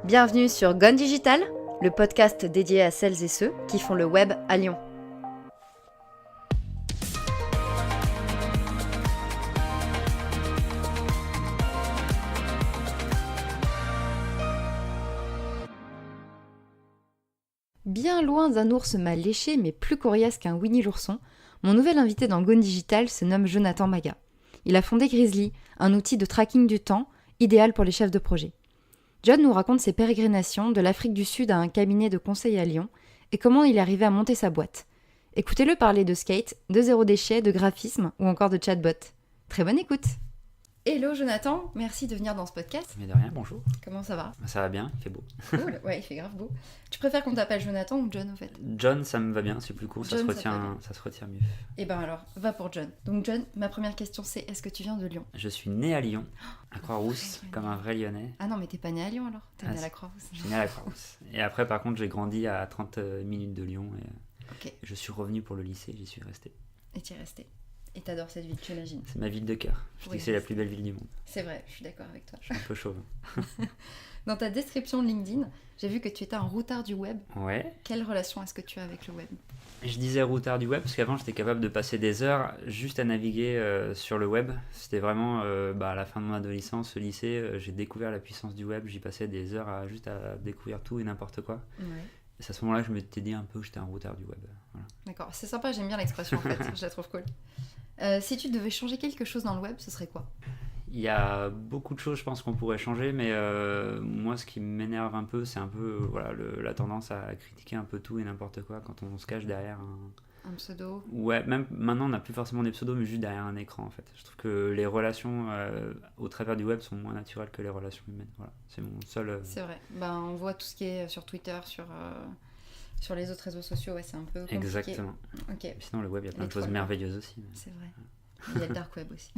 Bienvenue sur Gone Digital, le podcast dédié à celles et ceux qui font le web à Lyon. Bien loin d'un ours mal léché, mais plus coriace qu'un Winnie l'ourson, mon nouvel invité dans Gone Digital se nomme Jonathan Maga. Il a fondé Grizzly, un outil de tracking du temps idéal pour les chefs de projet. John nous raconte ses pérégrinations de l'Afrique du Sud à un cabinet de conseil à Lyon et comment il est arrivé à monter sa boîte. Écoutez-le parler de skate, de zéro déchet, de graphisme ou encore de chatbot. Très bonne écoute. Hello Jonathan, merci de venir dans ce podcast. Mais de rien, bonjour. Comment ça va ? Ça va bien, il fait beau. Cool, ouais, il fait grave beau. Tu préfères qu'on t'appelle Jonathan ou John en fait ? John, ça me va bien, c'est plus court, ça se retient mieux. Eh ben alors, va pour John. Donc John, ma première question c'est, est-ce que tu viens de Lyon ? Je suis né à Lyon, à Croix-Rousse, comme un vrai Lyonnais. Ah non, mais t'es pas né à Lyon alors ? T'es né à la Croix-Rousse. Je suis né à la Croix-Rousse. Et après, par contre, j'ai grandi à 30 minutes de Lyon. Et je suis revenu pour le lycée, j'y suis resté. Et t'y es resté. Et t'adores cette ville, tu imagines ? C'est ma ville de cœur. Je dis que c'est la plus belle ville du monde. C'est vrai, je suis d'accord avec toi. Je suis un peu chauve. Dans ta description LinkedIn, j'ai vu que tu étais un routard du web. Ouais. Quelle relation est-ce que tu as avec le web ? Je disais routard du web parce qu'avant j'étais capable de passer des heures juste à naviguer sur le web. C'était vraiment à la fin de mon adolescence, au lycée, j'ai découvert la puissance du web. J'y passais des heures juste à découvrir tout et n'importe quoi. Ouais. Et c'est à ce moment-là que je m'étais dit un peu que j'étais un routard du web. Voilà. D'accord, c'est sympa, j'aime bien l'expression en fait, je la trouve cool. Si tu devais changer quelque chose dans le web, ce serait quoi ? Il y a beaucoup de choses, je pense, qu'on pourrait changer, mais moi, ce qui m'énerve un peu, c'est un peu la tendance à critiquer un peu tout et n'importe quoi quand on se cache derrière un pseudo. Ouais, même maintenant, on n'a plus forcément des pseudos, mais juste derrière un écran, en fait. Je trouve que les relations au travers du web sont moins naturelles que les relations humaines. Voilà, c'est mon seul... C'est vrai. On voit tout ce qui est sur Twitter, sur les autres réseaux sociaux, ouais, c'est un peu compliqué. Exactement. Okay. Sinon, le web, il y a plein de choses merveilleuses aussi. Mais... C'est vrai. Il y a le dark web aussi.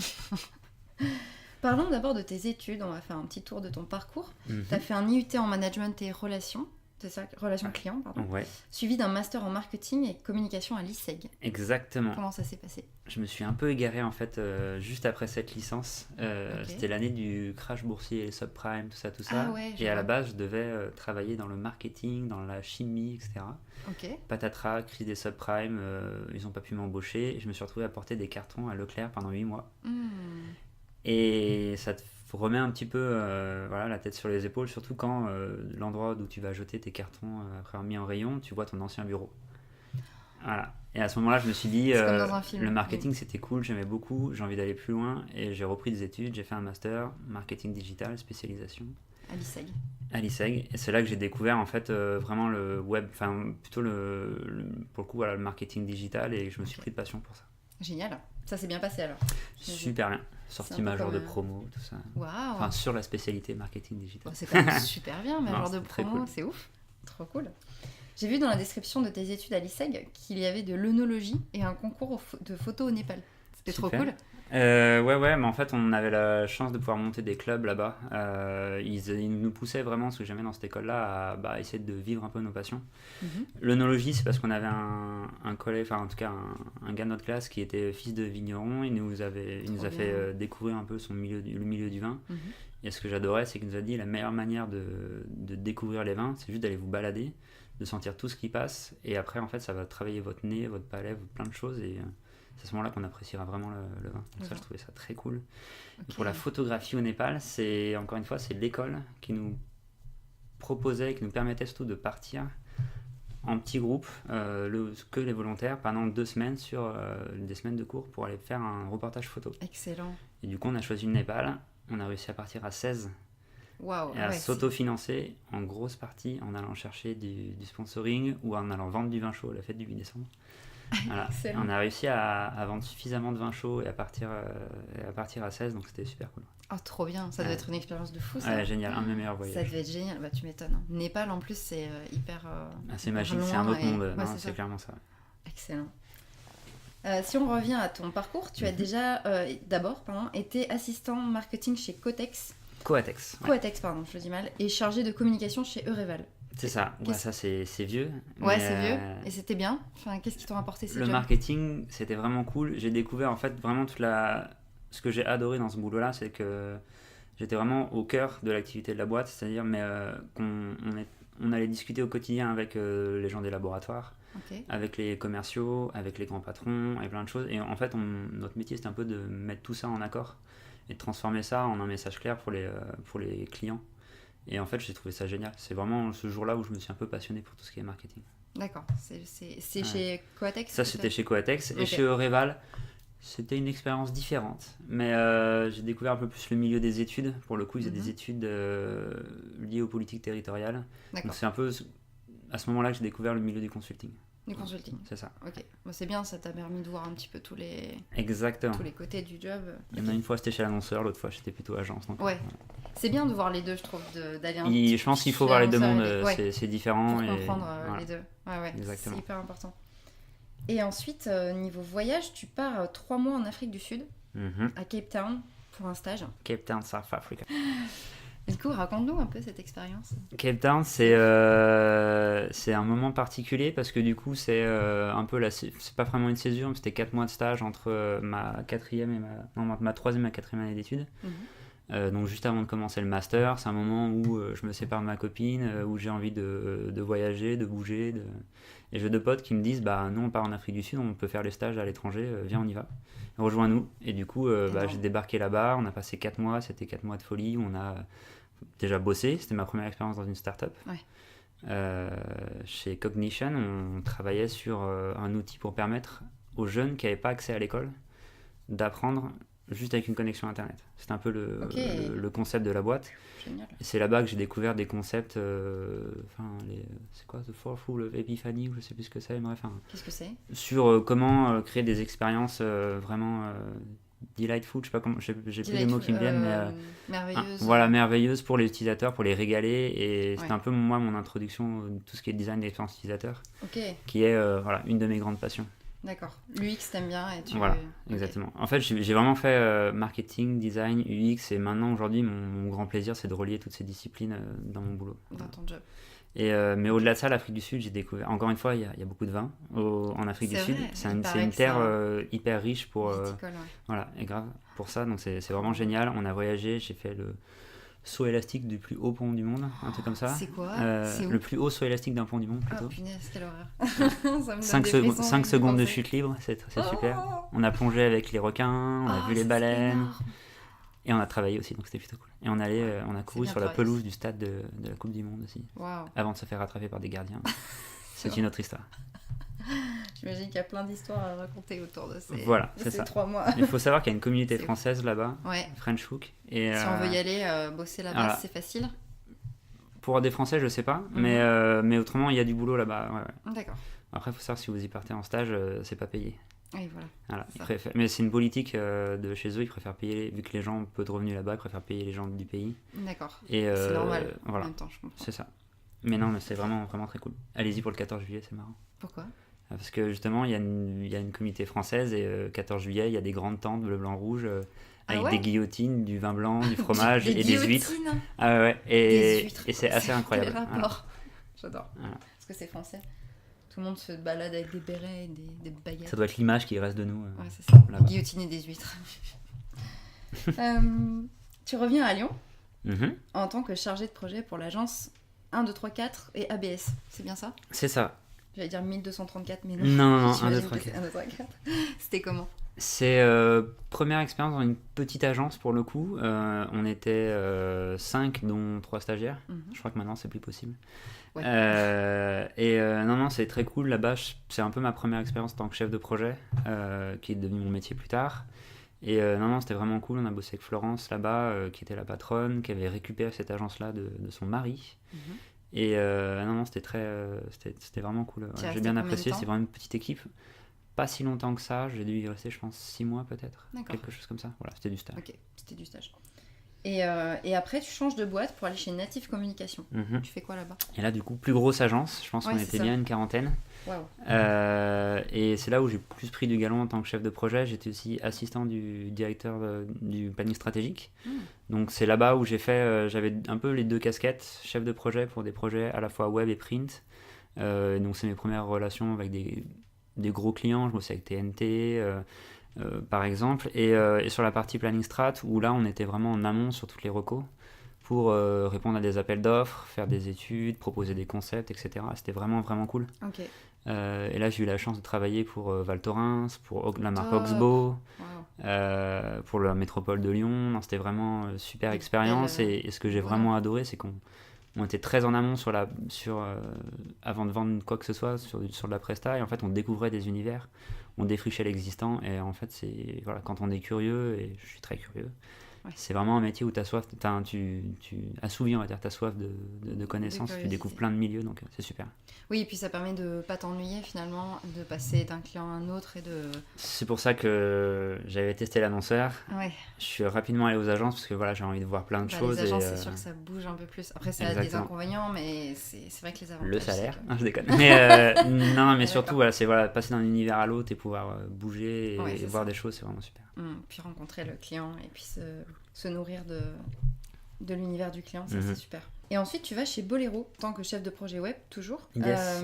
Parlons d'abord de tes études, on va faire un petit tour de ton parcours. Tu as fait un IUT en management et relations, c'est ça, relations clients, pardon. Ouais. Suivi d'un master en marketing et communication à l'ISEG. Exactement. Comment ça s'est passé ? Je me suis un peu égaré en fait juste après cette licence. C'était l'année du crash boursier, les subprimes, tout ça. Ah ouais, et à la base, je devais travailler dans le marketing, dans la chimie, etc. Patatras, crise des subprimes, ils n'ont pas pu m'embaucher. Et je me suis retrouvé à porter des cartons à Leclerc pendant 8 mois. Et ça te remet un petit peu la tête sur les épaules, surtout quand l'endroit d'où tu vas jeter tes cartons après avoir mis en rayon, tu vois ton ancien bureau. Voilà. Et à ce moment-là, je me suis dit, le marketing c'était cool, j'aimais beaucoup, j'ai envie d'aller plus loin. Et j'ai repris des études, j'ai fait un master, marketing digital, spécialisation. À l'ISEG. Et c'est là que j'ai découvert en fait vraiment le web, enfin plutôt pour le coup le marketing digital, et je me suis pris de passion pour ça. Génial. Ça s'est bien passé alors. Super bien. Sorti major de promo, tout ça. Waouh. Enfin, sur la spécialité marketing digital. C'est quand même super bien, major de promo, cool. C'est ouf. Trop cool. J'ai vu dans la description de tes études à l'ISEG qu'il y avait de l'œnologie et un concours de photos au Népal. C'était super. Trop cool. Ouais, mais en fait, on avait la chance de pouvoir monter des clubs là-bas. Ils nous poussaient vraiment, ce que j'aimais dans cette école-là, à essayer de vivre un peu nos passions. L'œnologie, c'est parce qu'on avait un collègue, enfin en tout cas un gars de notre classe qui était fils de vigneron. Il nous a fait découvrir un peu le milieu du vin. Et ce que j'adorais, c'est qu'il nous a dit la meilleure manière de découvrir les vins, c'est juste d'aller vous balader, de sentir tout ce qui passe. Et après, en fait, ça va travailler votre nez, votre palais, plein de choses. Et c'est à ce moment-là qu'on appréciera vraiment le vin. Donc ça, je trouvais ça très cool. Et pour la photographie au Népal, c'est l'école qui nous proposait, qui nous permettait surtout de partir en petits groupes, que les volontaires, pendant 2 semaines sur des semaines de cours pour aller faire un reportage photo. Excellent. Et du coup, on a choisi le Népal. On a réussi à partir à 16. Wow, et à s'autofinancer en grosse partie en allant chercher du sponsoring ou en allant vendre du vin chaud à la fête du 8 décembre. Voilà. On a réussi à vendre suffisamment de vin chaud et à partir à 16, donc c'était super cool. Oh, trop bien, ça devait être une expérience de fou ça. Ouais, génial, un de mes meilleurs voyages. Ça devait être génial, tu m'étonnes. Népal en plus c'est hyper... c'est magique, c'est un autre monde, c'est clairement ça. Excellent. Si on revient à ton parcours, tu as déjà été assistant marketing chez Coatex, pardon, je le dis mal, et chargé de communication chez Eureval. C'est ça, ça c'est vieux. Ouais, c'est vieux, et c'était bien. Enfin, qu'est-ce qui t'ont apporté ces jobs ? Le marketing, c'était vraiment cool. J'ai découvert en fait vraiment ce que j'ai adoré dans ce boulot-là, c'est que J'étais vraiment au cœur de l'activité de la boîte, c'est-à-dire on allait discuter au quotidien avec les gens des laboratoires, avec les commerciaux, avec les grands patrons, et plein de choses. Et en fait, notre métier, c'était un peu de mettre tout ça en accord et de transformer ça en un message clair pour les clients. Et en fait, j'ai trouvé ça génial. C'est vraiment ce jour-là où je me suis un peu passionné pour tout ce qui est marketing. D'accord. C'est chez Coatex? Ça, c'était chez Coatex. Et chez Eureval, c'était une expérience différente. Mais j'ai découvert un peu plus le milieu des études. Pour le coup, ils faisaient des études liées aux politiques territoriales. Donc c'est un peu à ce moment-là que j'ai découvert le milieu du consulting. Du consulting. C'est ça. Ok. Bon, c'est bien, ça t'a permis de voir un petit peu tous les côtés du job. Il y en a une fois c'était chez l'annonceur, l'autre fois j'étais plutôt agence. Donc, ouais. C'est bien de voir les deux, je trouve, d'aller un petit peu. Je pense qu'il faut voir les deux mondes, c'est différent. Pour comprendre les deux. Ouais, exactement. C'est hyper important. Et ensuite, niveau voyage, tu pars 3 mois en Afrique du Sud, à Cape Town, pour un stage. Cape Town, South Africa. Du coup, raconte-nous un peu cette expérience. Cape Town, c'est un moment particulier parce que du coup, c'est un peu c'est pas vraiment une césure, mais c'était 4 mois de stage entre ma 4e et ma 3e et ma 4e année d'études. Donc juste avant de commencer le master, c'est un moment où je me sépare de ma copine, où j'ai envie de voyager, de bouger. Et j'ai 2 potes qui me disent, bah nous on part en Afrique du Sud, on peut faire les stages à l'étranger, viens on y va, rejoins-nous. Et du coup, j'ai débarqué là-bas, on a passé 4 mois, c'était 4 mois de folie, où on a déjà bossé, c'était ma première expérience dans une start-up. Chez Cognition, on travaillait sur un outil pour permettre aux jeunes qui n'avaient pas accès à l'école d'apprendre juste avec une connexion internet. C'était un peu le concept de la boîte. Génial. Et c'est là-bas que j'ai découvert des concepts, c'est quoi, The Fourth Rule of Epiphany, ou je sais plus ce que c'est, bref. Qu'est-ce que c'est ? Sur comment créer des expériences vraiment delightful, je sais pas comment, j'ai plus les mots qui me viennent, mais merveilleuse. Voilà, merveilleuse pour les utilisateurs, pour les régaler, et c'était un peu moi mon introduction à tout ce qui est design d'expérience utilisateur, qui est une de mes grandes passions. D'accord. L'UX t'aimes bien et tu... Voilà, exactement. En fait, j'ai vraiment fait marketing, design, UX, et maintenant aujourd'hui mon grand plaisir c'est de relier toutes ces disciplines dans mon boulot. Dans ton job. Et, mais au-delà de ça, l'Afrique du Sud, j'ai découvert, encore une fois, il y a beaucoup de vin en Afrique du Sud. C'est une terre hyper riche pour... Voilà, et grave pour ça, donc c'est vraiment génial. On a voyagé, j'ai fait le saut élastique du plus haut pont du monde, un truc comme ça. C'est quoi ? Le plus haut saut élastique d'un pont du monde, plutôt. Oh punaise, quelle horreur. 5 secondes de chute libre, c'est super. On a plongé avec les requins, on a vu les baleines. Et on a travaillé aussi, donc c'était plutôt cool. Et on a couru sur la pelouse du stade de la Coupe du Monde aussi, avant de se faire rattraper par des gardiens. C'est une autre histoire. J'imagine qu'il y a plein d'histoires à raconter autour de ces 3 mois. Il faut savoir qu'il y a une communauté française là-bas, French Hook. Et, si on veut y aller bosser là-bas, c'est facile ? Pour des Français, je sais pas, mais autrement, il y a du boulot là-bas. Ouais. D'accord. Après, il faut savoir si vous y partez en stage, c'est pas payé. Oui, voilà. Mais c'est une politique de chez eux, ils préfèrent payer, vu que les gens ont peu de revenus là-bas, ils préfèrent payer les gens du pays. D'accord. Et c'est normal, voilà. en même temps, je comprends. C'est ça. Mais non, mais c'est vraiment, vraiment très cool. Allez-y pour le 14 juillet, c'est marrant. Pourquoi ? Parce que justement, il y a une communauté française, et 14 juillet, il y a des grandes tentes bleu, blanc, rouge, avec des guillotines, du vin blanc, du fromage et des huîtres. Ah ouais, des huîtres. Et c'est assez incroyable. J'adore. Parce que c'est français. Tout le monde se balade avec des bérets et des baguettes. Ça doit être l'image qui reste de nous. Ouais, c'est ça. Des guillotines et des huîtres. Tu reviens à Lyon en tant que chargé de projet pour l'agence 1, 2, 3, 4 et ABS. C'est bien ça ? C'est ça. J'allais dire 1234, mais non. Non, 1, 2, 3, 4. 1, 2, 3, 4. C'était comment ? C'est première expérience dans une petite agence pour le coup. On était 5, dont 3 stagiaires. Je crois que maintenant c'est plus possible. Ouais. Non, c'est très cool là-bas. C'est un peu ma première expérience en tant que chef de projet, qui est devenu mon métier plus tard. Et non, c'était vraiment cool. On a bossé avec Florence là-bas, qui était la patronne, qui avait récupéré cette agence-là de son mari. Et non, c'était vraiment cool. J'ai bien apprécié. C'est vraiment une petite équipe. Pas si longtemps que ça, j'ai dû y rester, je pense, 6 mois peut-être. Quelque chose comme ça. Voilà, c'était du stage. Ok, c'était du stage. Et après, tu changes de boîte pour aller chez Native Communication. Tu fais quoi là-bas ? Et là, du coup, plus grosse agence. Je pense qu'on était bien une quarantaine. Wow. Et c'est là où j'ai plus pris du galon en tant que chef de projet. J'étais aussi assistant du directeur du planning stratégique. Donc c'est là-bas où j'avais un peu les 2 casquettes, chef de projet pour des projets à la fois web et print. Donc c'est mes premières relations avec des gros clients. Je bossais avec TNT, par exemple. Et sur la partie planning strat, où là, on était vraiment en amont sur toutes les recos pour répondre à des appels d'offres, faire des études, proposer des concepts, etc. C'était vraiment, vraiment cool. Ok. Et là, j'ai eu la chance de travailler pour Val Thorens, pour la marque Top. Oxbow, Wow. pour la métropole de Lyon. Non, c'était vraiment une super expérience. belle, Et ce que j'ai voilà. vraiment adoré, c'est qu'on était très en amont avant de vendre quoi que ce soit sur de la presta. Et en fait, on découvrait des univers, on défrichait l'existant. Et en fait, voilà, quand on est curieux, et je suis très curieux, c'est vraiment un métier où tu assouvis, on va dire, ta soif de connaissances. Tu découvres plein de milieux, donc c'est super. Oui, et puis ça permet de pas t'ennuyer finalement, de passer d'un client à un autre et de... C'est pour ça que j'avais testé l'annonceur. Ouais. Je suis rapidement allé aux agences parce que voilà, j'ai envie de voir plein de choses. Les agences, c'est sûr que ça bouge un peu plus. Après, ça a des inconvénients, mais c'est vrai que les avantages... Le salaire, que... je déconne. Mais non, mais surtout, voilà, passer d'un univers à l'autre et pouvoir bouger et voir des choses, c'est vraiment super. Puis rencontrer le client et puis se nourrir de l'univers du client, ça c'est super. Et ensuite, tu vas chez Bolero, en tant que chef de projet web, toujours. Yes.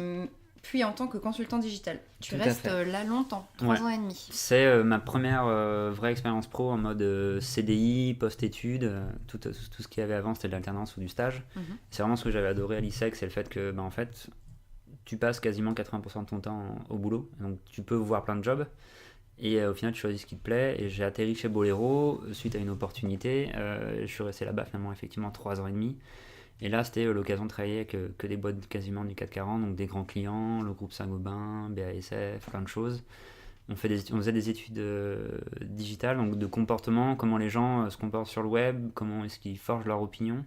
Puis en tant que consultant digital. Tu restes là longtemps, 3 ans et demi. C'est ma première vraie expérience pro en mode CDI, post-études. Tout ce qu'il y avait avant, c'était de l'alternance ou du stage. C'est vraiment ce que j'avais adoré à l'ISEC, c'est le fait que, en fait, tu passes quasiment 80% de ton temps au boulot. Donc tu peux voir plein de jobs. Et au final, tu choisis ce qui te plaît. Et j'ai atterri chez Bolero suite à une opportunité. Je suis resté là-bas finalement, effectivement, 3 ans et demi. Et là, c'était l'occasion de travailler avec que des boîtes quasiment du 440, donc des grands clients, le groupe Saint-Gobain, BASF, plein de choses. On faisait des études digitales, donc de comportement, comment les gens se comportent sur le web, comment est-ce qu'ils forgent leur opinion,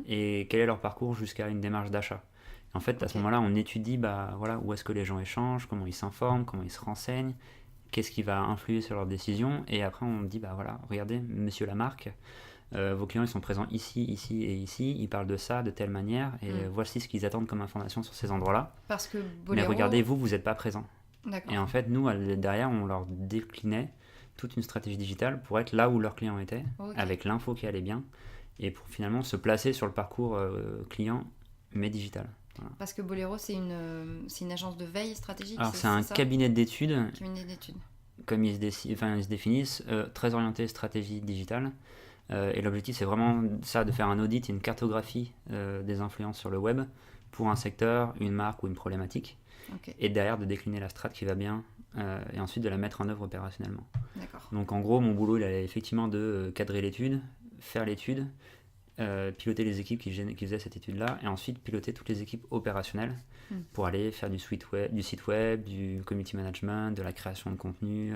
et quel est leur parcours jusqu'à une démarche d'achat. En fait, à ce moment-là, on étudie où est-ce que les gens échangent, comment ils s'informent, comment ils se renseignent, qu'est-ce qui va influer sur leurs décisions, et après on dit, regardez, monsieur la marque, vos clients ils sont présents ici, ici et ici, ils parlent de ça de telle manière, et voici ce qu'ils attendent comme information sur ces endroits-là. Parce que Bolero... Mais regardez, vous n'êtes pas présent. D'accord. Et en fait, nous, derrière, on leur déclinait toute une stratégie digitale pour être là où leurs clients étaient, avec l'info qui allait bien, et pour finalement se placer sur le parcours client, mais digital. Voilà. Parce que Bolero, c'est une agence de veille stratégique. Alors, c'est un cabinet d'études. Comme ils se définissent, très orienté stratégie digitale. Et l'objectif, c'est vraiment ça, de faire un audit et une cartographie des influences sur le web pour un secteur, une marque ou une problématique. Et derrière, de décliner la strat qui va bien et ensuite de la mettre en œuvre opérationnellement. D'accord. Donc, en gros, mon boulot, il allait effectivement de cadrer l'étude, faire l'étude, piloter les équipes qui faisaient cette étude-là, et ensuite piloter toutes les équipes opérationnelles pour aller faire du site web, du community management, de la création de contenu,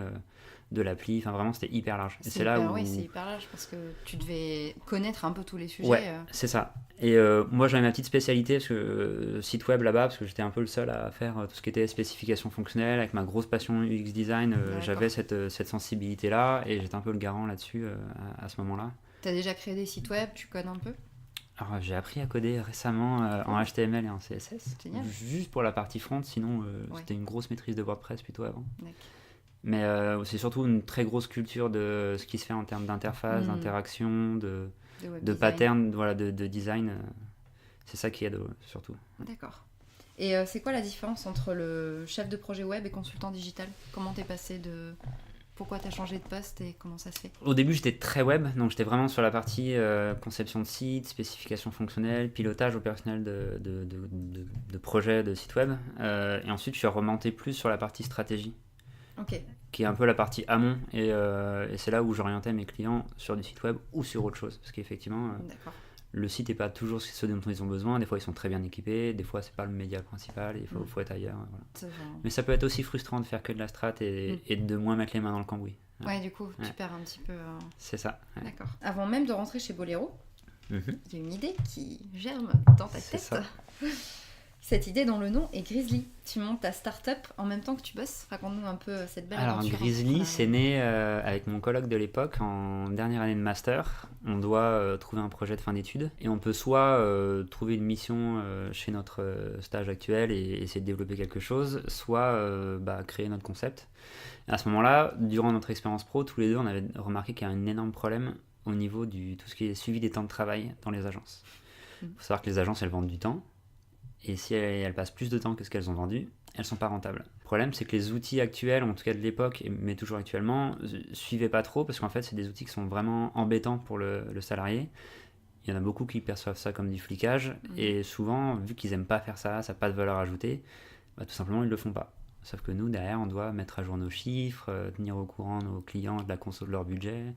de l'appli. Enfin, vraiment, c'était hyper large. C'est hyper large parce que tu devais connaître un peu tous les sujets. Ouais, c'est ça. Et moi, j'avais ma petite spécialité, parce que site web là-bas, parce que j'étais un peu le seul à faire tout ce qui était spécification fonctionnelle. Avec ma grosse passion UX design, j'avais cette sensibilité-là, et j'étais un peu le garant là-dessus à ce moment-là. T'as déjà créé des sites web, tu codes un peu? Alors, j'ai appris à coder récemment en HTML et en CSS. Génial. Juste pour la partie front, sinon c'était une grosse maîtrise de WordPress plutôt avant. D'accord. Mais c'est surtout une très grosse culture de ce qui se fait en termes d'interface, d'interaction, de pattern, de design. C'est ça qui aide surtout. D'accord. Et c'est quoi la différence entre le chef de projet web et consultant digital? Comment t'es passé de... Pourquoi tu as changé de poste et comment ça se fait? Au début, j'étais très web, donc j'étais vraiment sur la partie conception de site, spécification fonctionnelle, pilotage opérationnel de projets de site web. Et ensuite, je suis remonté plus sur la partie stratégie, qui est un peu la partie amont. Et c'est là où j'orientais mes clients sur du site web ou sur autre chose. Parce qu'effectivement, le site n'est pas toujours ce dont ils ont besoin. Des fois, ils sont très bien équipés. Des fois, c'est pas le média principal. Il faut être ailleurs. Voilà. Mais ça peut être aussi frustrant de faire que de la strat et de moins mettre les mains dans le cambouis. Ouais, du coup, tu perds un petit peu... C'est ça. Ouais. D'accord. Avant même de rentrer chez Bolero, il y a une idée qui germe dans ta tête. Ça. Cette idée dont le nom est Grizzly. Tu montes ta start-up en même temps que tu bosses. Raconte-nous un peu cette belle aventure. Alors Grizzly, c'est né avec mon coloc de l'époque en dernière année de master. On doit trouver un projet de fin d'études et on peut soit trouver une mission chez notre stage actuel et essayer de développer quelque chose, soit créer notre concept. Et à ce moment-là, durant notre expérience pro, tous les deux, on avait remarqué qu'il y a un énorme problème au niveau du tout ce qui est suivi des temps de travail dans les agences. Il faut savoir que les agences, elles vendent du temps. Et si elles passent plus de temps que ce qu'elles ont vendu, elles sont pas rentables. problème, c'est que les outils actuels, en tout cas de l'époque, mais toujours actuellement, suivaient pas trop parce qu'en fait, c'est des outils qui sont vraiment embêtants pour le salarié. Il y en a beaucoup qui perçoivent ça comme du flicage et souvent, vu qu'ils aiment pas faire ça, ça n'a pas de valeur ajoutée, bah, tout simplement, ils le font pas. Sauf que nous, derrière, on doit mettre à jour nos chiffres, tenir au courant nos clients de la conso de leur budget,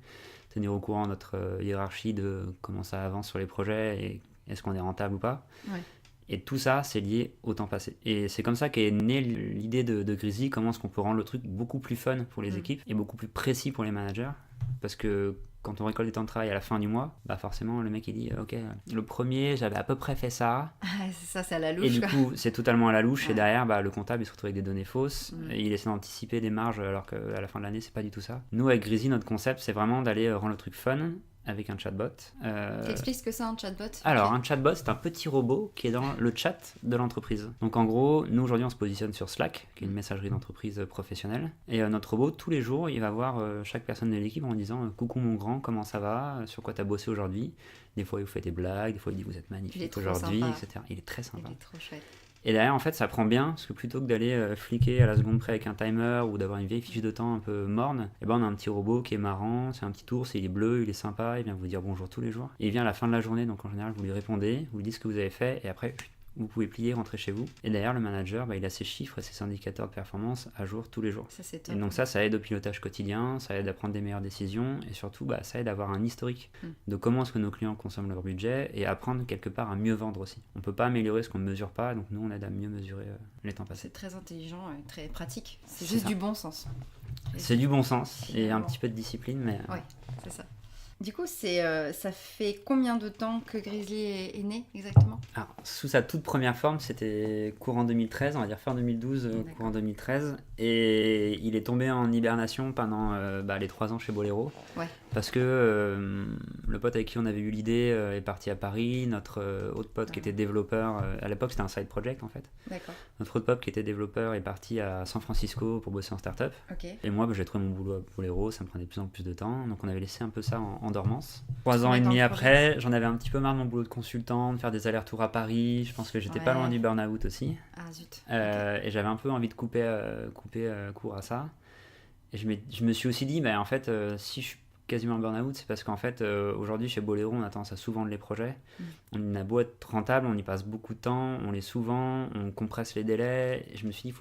tenir au courant notre hiérarchie de comment ça avance sur les projets et est-ce qu'on est rentable ou pas. Ouais. Et tout ça, c'est lié au temps passé. Et c'est comme ça qu'est née l'idée de Grizzly, comment est-ce qu'on peut rendre le truc beaucoup plus fun pour les équipes et beaucoup plus précis pour les managers. Parce que quand on récolte des temps de travail à la fin du mois, bah forcément, le mec, il dit « Ok, le premier, j'avais à peu près fait ça. » C'est ça, c'est à la louche. Et du quoi. coup, c'est totalement à la louche. Ouais. Et derrière, bah, le comptable, il se retrouve avec des données fausses. Et il essaie d'anticiper des marges alors qu'à la fin de l'année, c'est pas du tout ça. Nous, avec Grizzly, notre concept, c'est vraiment d'aller rendre le truc fun avec un chatbot. Tu expliques ce que c'est un chatbot? Alors, un chatbot, c'est un petit robot qui est dans le chat de l'entreprise. Donc, en gros, nous, aujourd'hui, on se positionne sur Slack, qui est une messagerie d'entreprise professionnelle. Et notre robot, tous les jours, il va voir chaque personne de l'équipe en disant « Coucou mon grand, comment ça va? Sur quoi t'as bossé aujourd'hui ?» Des fois, il vous fait des blagues, des fois, il dit « Vous êtes magnifique aujourd'hui, etc. » Il est très sympa. Il est trop chouette. Et derrière, en fait, ça prend bien, parce que plutôt que d'aller fliquer à la seconde près avec un timer ou d'avoir une vieille fiche de temps un peu morne, eh ben, on a un petit robot qui est marrant, c'est un petit ours, il est bleu, il est sympa, il vient vous dire bonjour tous les jours. Et il vient à la fin de la journée, donc en général, vous lui répondez, vous lui dites ce que vous avez fait, et après, vous pouvez plier, rentrer chez vous. Et derrière, le manager, bah, il a ses chiffres et ses indicateurs de performance à jour tous les jours. Ça, c'est top. Et donc ça aide au pilotage quotidien, ça aide à prendre des meilleures décisions, et surtout, bah, ça aide à avoir un historique de comment est-ce que nos clients consomment leur budget, et apprendre quelque part à mieux vendre aussi. On peut pas améliorer ce qu'on ne mesure pas, donc nous, on aide à mieux mesurer les temps passés. C'est très intelligent et très pratique. C'est C'est juste ça. du bon sens. C'est du bon sens, et un Finalement. petit peu de discipline, mais... Ouais, c'est ça. Du coup, ça fait combien de temps que Grizzly est né exactement? Alors, sous sa toute première forme, c'était courant 2013, on va dire fin 2012, D'accord. courant 2013. Et il est tombé en hibernation pendant les 3 ans chez Bolero. Ouais. Parce que le pote avec qui on avait eu l'idée est parti à Paris. Notre autre pote qui était développeur, à l'époque c'était un side project en fait. D'accord. Notre autre pote qui était développeur est parti à San Francisco pour bosser en start-up. Ok. Et moi, j'ai trouvé mon boulot à Bolero, ça me prenait de plus en plus de temps. Donc on avait laissé un peu ça en dormance. 3 ans et Mettre demi dans le après, j'en avais un petit peu marre de mon boulot de consultant, de faire des allers-retours à Paris. Je pense que j'étais pas Ouais. loin du burn-out aussi. Ah zut. Et j'avais un peu envie de couper court à ça. Et je me suis aussi dit, en fait, si je suis quasiment en burn-out, c'est parce qu'en fait, aujourd'hui, chez Bolero, on a tendance à sous-vendre les projets. On a beau être rentable, on y passe beaucoup de temps, on les sous-vend, on compresse les délais. Et je me suis dit,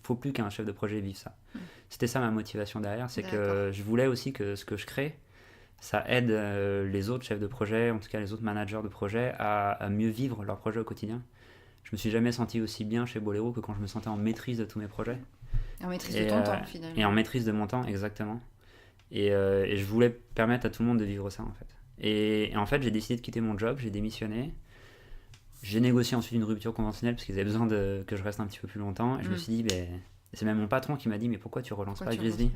faut plus qu'un chef de projet vive ça. C'était ça ma motivation derrière, c'est que je voulais aussi que ce que je crée, ça aide les autres chefs de projet, en tout cas les autres managers de projet, à mieux vivre leur projet au quotidien. Je me suis jamais senti aussi bien chez Bolero que quand je me sentais en maîtrise de tous mes projets. En maîtrise de ton temps, finalement. Et en maîtrise de mon temps, exactement. Et je voulais permettre à tout le monde de vivre ça, en fait. Et en fait, j'ai décidé de quitter mon job, j'ai démissionné. J'ai négocié ensuite une rupture conventionnelle parce qu'ils avaient besoin que je reste un petit peu plus longtemps. Et je me suis dit, c'est même mon patron qui m'a dit, mais pourquoi tu relances pas Grizzly?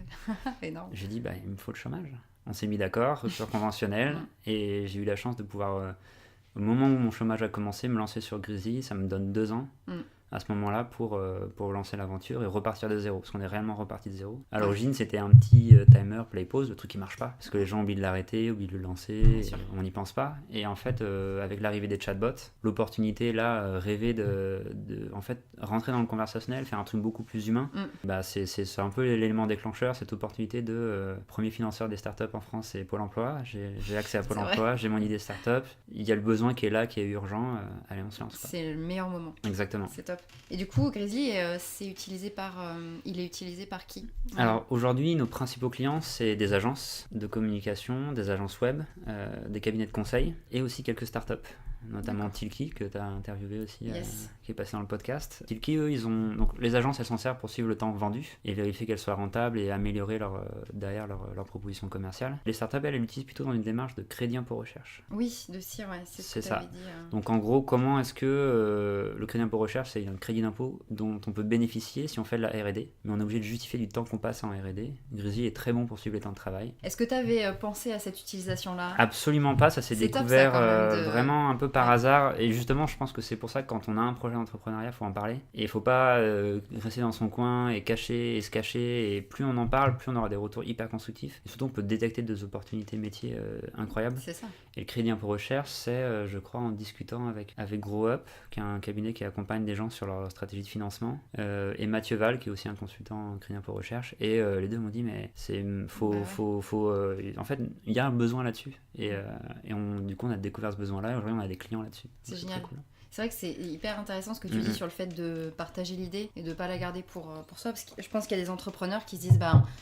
Énorme. J'ai dit, il me faut le chômage. On s'est mis d'accord, rupture conventionnelle. Et j'ai eu la chance de pouvoir, au moment où mon chômage a commencé, me lancer sur Grizzly. Ça me donne 2 ans. À ce moment-là pour lancer l'aventure et repartir de zéro, parce qu'on est réellement reparti de zéro. À l'origine, c'était un petit timer play-pause, le truc qui marche pas, parce que les gens oublient de l'arrêter, oublient de le lancer, et on n'y pense pas. Et en fait, avec l'arrivée des chatbots, l'opportunité là, rêver de en fait, rentrer dans le conversationnel, faire un truc beaucoup plus humain, c'est un peu l'élément déclencheur, cette opportunité de premier financeur des startups en France, c'est Pôle emploi. J'ai accès à Pôle emploi, j'ai mon idée startup, il y a le besoin qui est là, qui est urgent, allez, on se lance. C'est le meilleur moment. Exactement. C'est top. Et du coup, Grizzly, il est utilisé par qui? Alors aujourd'hui, nos principaux clients, c'est des agences de communication, des agences web, des cabinets de conseil et aussi quelques startups, notamment Tilki, que tu as interviewé aussi, qui est passé dans le podcast. Tilki, eux, donc les agences, elles s'en servent pour suivre le temps vendu et vérifier qu'elles soient rentables et améliorer derrière leur proposition commerciale. Les startups, elles l'utilisent plutôt dans une démarche de crédit impôt recherche. Oui, de CIR, ouais, c'est ce que tu avais dit. Donc en gros, comment est-ce que le crédit impôt recherche, c'est un crédit d'impôt dont on peut bénéficier si on fait de la R&D, mais on est obligé de justifier du temps qu'on passe en R&D. Grizzly est très bon pour suivre les temps de travail. Est-ce que tu avais pensé à cette utilisation-là? Absolument pas, ça s'est découvert vraiment un peu par hasard. Et justement, je pense que c'est pour ça que quand on a un projet d'entrepreneuriat, il faut en parler. Et il ne faut pas rester dans son coin et se cacher. Et plus on en parle, plus on aura des retours hyper constructifs. Et surtout, on peut détecter des opportunités métiers incroyables. C'est ça. Et le crédit impôt recherche, c'est, je crois, en discutant avec GrowUp, qui est un cabinet qui accompagne des gens sur leur stratégie de financement, et Mathieu Val, qui est aussi un consultant en crédit impôt recherche. Et les deux m'ont dit, mais en fait, il y a un besoin là-dessus. Et du coup, on a découvert ce besoin-là. Et aujourd'hui, on a des clients là-dessus. C'est donc, génial. très cool. C'est vrai que c'est hyper intéressant ce que tu dis sur le fait de partager l'idée et de ne pas la garder pour soi. Parce que je pense qu'il y a des entrepreneurs qui se disent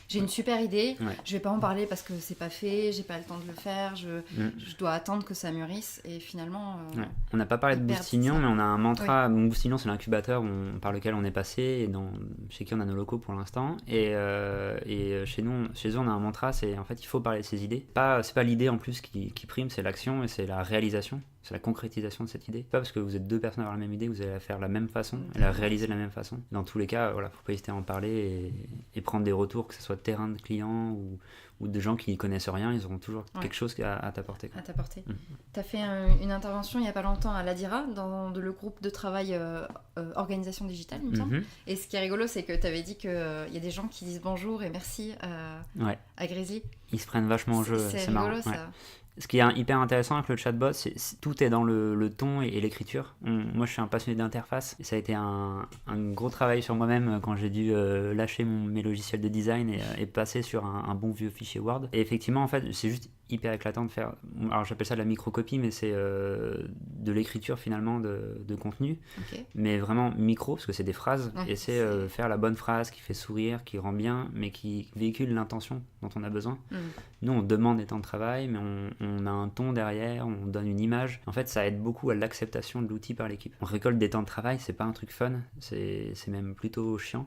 j'ai une super idée, je vais pas en parler parce que c'est pas fait, j'ai pas le temps de le faire, je dois attendre que ça mûrisse. Et finalement. On n'a pas parlé de Boustignon, mais on a un mantra. Oui. Boustignon, c'est l'incubateur par lequel on est passé et chez qui on a nos locaux pour l'instant. Et chez eux, on a un mantra, c'est en fait, il faut parler de ses idées. C'est pas l'idée en plus qui prime, c'est l'action et c'est la réalisation. C'est la concrétisation de cette idée. Pas parce que vous êtes deux personnes à avoir la même idée, vous allez la faire de la même façon et la réaliser de la même façon. Dans tous les cas, faut pas hésiter à en parler et prendre des retours, que ce soit terrain de clients ou de gens qui ne connaissent rien, ils auront toujours quelque chose à t'apporter. À t'apporter. Tu as fait une intervention il n'y a pas longtemps à l'Adira, dans le groupe de travail organisation digitale, il me semble. Et ce qui est rigolo, c'est que tu avais dit qu'il y a des gens qui disent bonjour et merci à Grizzly. Ils se prennent vachement au jeu, c'est rigolo, marrant. Ça. Ce qui est hyper intéressant avec le chatbot, tout est dans le ton et l'écriture. Moi, je suis un passionné d'interface. Et ça a été un gros travail sur moi-même quand j'ai dû lâcher mes logiciels de design et passer sur un bon vieux fichier Word. Et effectivement, en fait, c'est juste hyper éclatant de faire... Alors, j'appelle ça de la microcopie, mais c'est de l'écriture, finalement, de contenu. Mais vraiment micro, parce que c'est des phrases. Et c'est faire la bonne phrase qui fait sourire, qui rend bien, mais qui véhicule l'intention dont on a besoin. Nous, on demande des temps de travail, mais on a un ton derrière, on donne une image. En fait, ça aide beaucoup à l'acceptation de l'outil par l'équipe. On récolte des temps de travail, c'est pas un truc fun, c'est même plutôt chiant.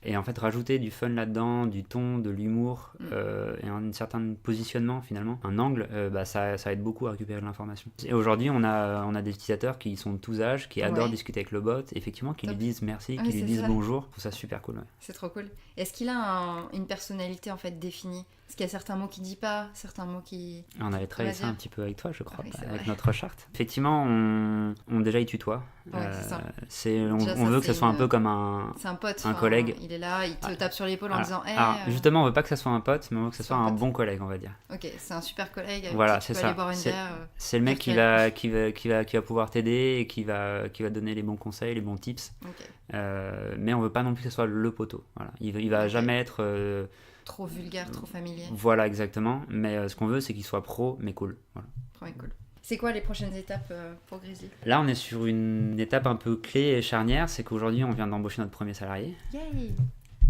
Et en fait, rajouter du fun là-dedans, du ton, de l'humour et un certain positionnement finalement, un angle, ça aide beaucoup à récupérer de l'information. Et aujourd'hui, on a des utilisateurs qui sont de tous âges, qui adorent discuter avec le bot, effectivement, qui lui disent merci, qui lui disent bonjour. Je trouve ça super cool. C'est trop cool. Est-ce qu'il a une personnalité en fait définie ? Est-ce qu'il y a certains mots qu'il dit pas, certains mots qui... On avait travaillé ça un petit peu avec toi, je crois, avec notre charte. Effectivement, on déjà il tutoie. C'est ça. On veut que ça soit un peu comme c'est un pote, un collègue. Il est là, il te tape sur l'épaule en disant justement, on veut pas que ça soit un pote, mais on veut que ça soit un bon collègue, on va dire. Ok, c'est un super collègue. Voilà, c'est ça. Aller boire une bière, c'est le mec qui va pouvoir t'aider et qui va donner les bons conseils, les bons tips. Mais on veut pas non plus que ce soit le poteau. Voilà. Il va jamais être... trop vulgaire, trop familier. Voilà, exactement. Mais ce qu'on veut, c'est qu'il soit pro, mais cool. Voilà. Pro et cool. C'est quoi les prochaines étapes pour Grizzly ? Là, on est sur une étape un peu clé et charnière. C'est qu'aujourd'hui, on vient d'embaucher notre premier salarié. Yay !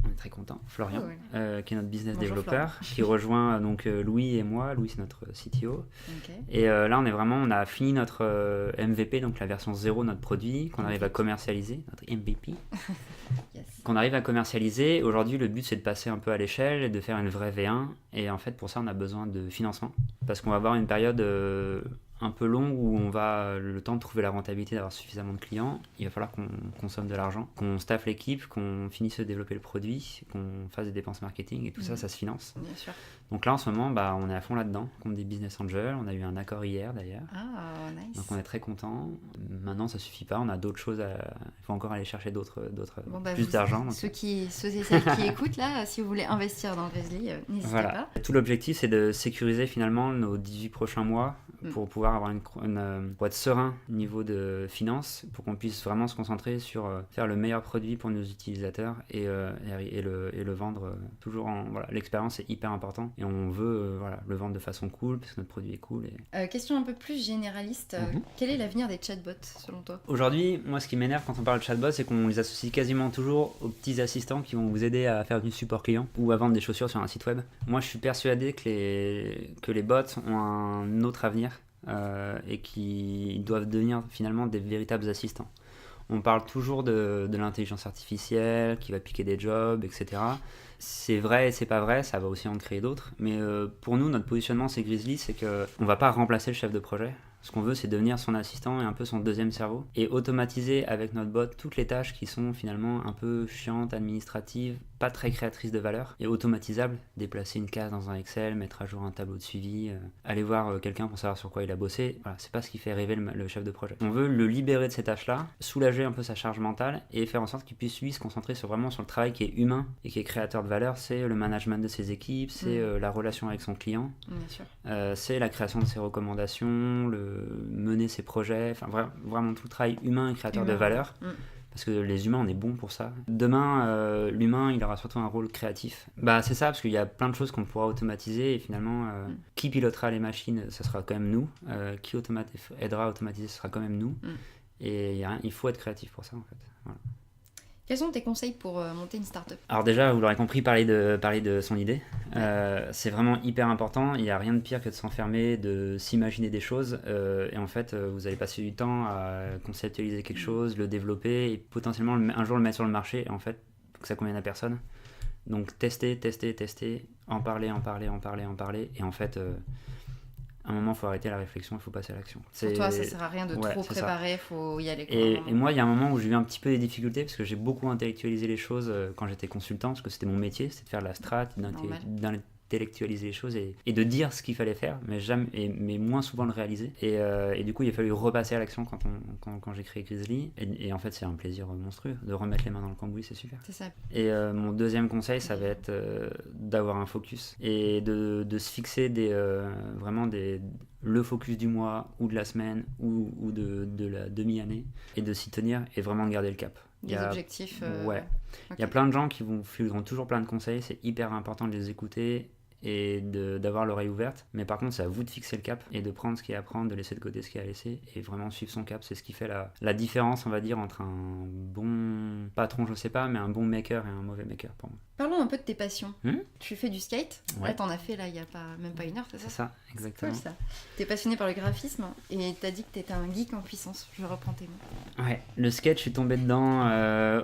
On est très content. Florian, qui est notre business développeur, qui rejoint donc Louis et moi. Louis, c'est notre CTO. Et là, on a fini notre MVP, donc la version 0 de notre produit, qu'on arrive à commercialiser, notre MVP. Qu'on arrive à commercialiser. Aujourd'hui, le but, c'est de passer un peu à l'échelle et de faire une vraie V1. Et en fait, pour ça, on a besoin de financement. Parce qu'on va avoir une période un peu longue où on va le temps de trouver la rentabilité, d'avoir suffisamment de clients. Il va falloir qu'on consomme de l'argent, qu'on staffe l'équipe, qu'on finisse de développer le produit, qu'on fasse des dépenses marketing et tout ça, ça se finance. Bien sûr. Donc là, en ce moment, on est à fond là-dedans, contre des business angels. On a eu un accord hier, d'ailleurs. Ah, nice. Donc on est très contents. Maintenant, ça suffit pas. On a d'autres choses il faut encore aller chercher plus d'argent. Ceux et celles qui écoutent, là, si vous voulez investir dans Grizzly, n'hésitez pas. Tout l'objectif, c'est de sécuriser finalement nos 18 prochains mois pour pouvoir avoir pour être serein au niveau de finances, pour qu'on puisse vraiment se concentrer sur faire le meilleur produit pour nos utilisateurs et le vendre toujours l'expérience est hyper important et on veut le vendre de façon cool parce que notre produit est cool. Question un peu plus généraliste, quel est l'avenir des chatbots selon toi ? Aujourd'hui, moi ce qui m'énerve quand on parle de chatbots, c'est qu'on les associe quasiment toujours aux petits assistants qui vont vous aider à faire du support client ou à vendre des chaussures sur un site web. Moi je suis persuadé que les bots ont un autre avenir. Et qui doivent devenir finalement des véritables assistants. On parle toujours de l'intelligence artificielle qui va piquer des jobs, etc. C'est vrai et c'est pas vrai, ça va aussi en créer d'autres. Mais pour nous, notre positionnement, c'est Grizzly, c'est qu'on va pas remplacer le chef de projet. Ce qu'on veut, c'est devenir son assistant et un peu son deuxième cerveau. Et automatiser avec notre bot toutes les tâches qui sont finalement un peu chiantes, administratives, pas très créatrice de valeur et automatisable. Déplacer une case dans un Excel, mettre à jour un tableau de suivi, aller voir quelqu'un pour savoir sur quoi il a bossé, voilà, c'est pas ce qui fait rêver le chef de projet. On veut le libérer de ces tâches-là, soulager un peu sa charge mentale et faire en sorte qu'il puisse lui se concentrer vraiment sur le travail qui est humain et qui est créateur de valeur. C'est le management de ses équipes, c'est la relation avec son client, c'est la création de ses recommandations, mener ses projets, enfin vraiment tout le travail humain et créateur de valeur. Parce que les humains, on est bons pour ça. Demain, l'humain, il aura surtout un rôle créatif. Bah, c'est ça, parce qu'il y a plein de choses qu'on pourra automatiser et finalement, qui pilotera les machines, ce sera quand même nous. Qui aidera à automatiser, ce sera quand même nous. Et il faut être créatif pour ça, en fait. Voilà. Quels sont tes conseils pour monter une start-up ? Alors déjà, vous l'aurez compris, parler de son idée. C'est vraiment hyper important. Il n'y a rien de pire que de s'enfermer, de s'imaginer des choses. Et en fait, vous allez passer du temps à conceptualiser quelque chose, le développer et potentiellement un jour le mettre sur le marché. Et en fait, que ça convienne à personne. Donc tester, en parler. Et en fait... à un moment, il faut arrêter la réflexion, il faut passer à l'action. Pour toi, ça ne sert à rien de trop préparer, il faut y aller. Et moi, il y a un moment où j'ai eu un petit peu des difficultés parce que j'ai beaucoup intellectualisé les choses quand j'étais consultant, parce que c'était mon métier, c'était de faire de la strat, d'intellectualiser les choses et de dire ce qu'il fallait faire, mais moins souvent le réaliser. Et du coup, il a fallu repasser à l'action quand j'ai créé Grizzly. Et en fait, c'est un plaisir monstrueux de remettre les mains dans le cambouis, c'est super. C'est ça. Et mon deuxième conseil, ça va être d'avoir un focus et de se fixer le focus du mois ou de la semaine ou de la demi-année et de s'y tenir et vraiment de garder le cap. Des objectifs. Ouais. Il y a plein de gens qui vous fileront toujours plein de conseils, c'est hyper important de les écouter et d'avoir l'oreille ouverte, mais par contre c'est à vous de fixer le cap et de prendre ce qu'il y a à prendre, de laisser de côté ce qu'il y a à laisser et vraiment suivre son cap. C'est ce qui fait la différence, on va dire, entre un bon patron, je sais pas, mais un bon maker et un mauvais maker pour moi. Parlons un peu de tes passions. Tu fais du skate, là t'en as fait il y a même pas une heure, c'est ça ? C'est ça, exactement. C'est cool ça. T'es passionné par le graphisme et t'as dit que t'étais un geek en puissance, je reprends tes mots. Ouais, le skate, je suis tombé dedans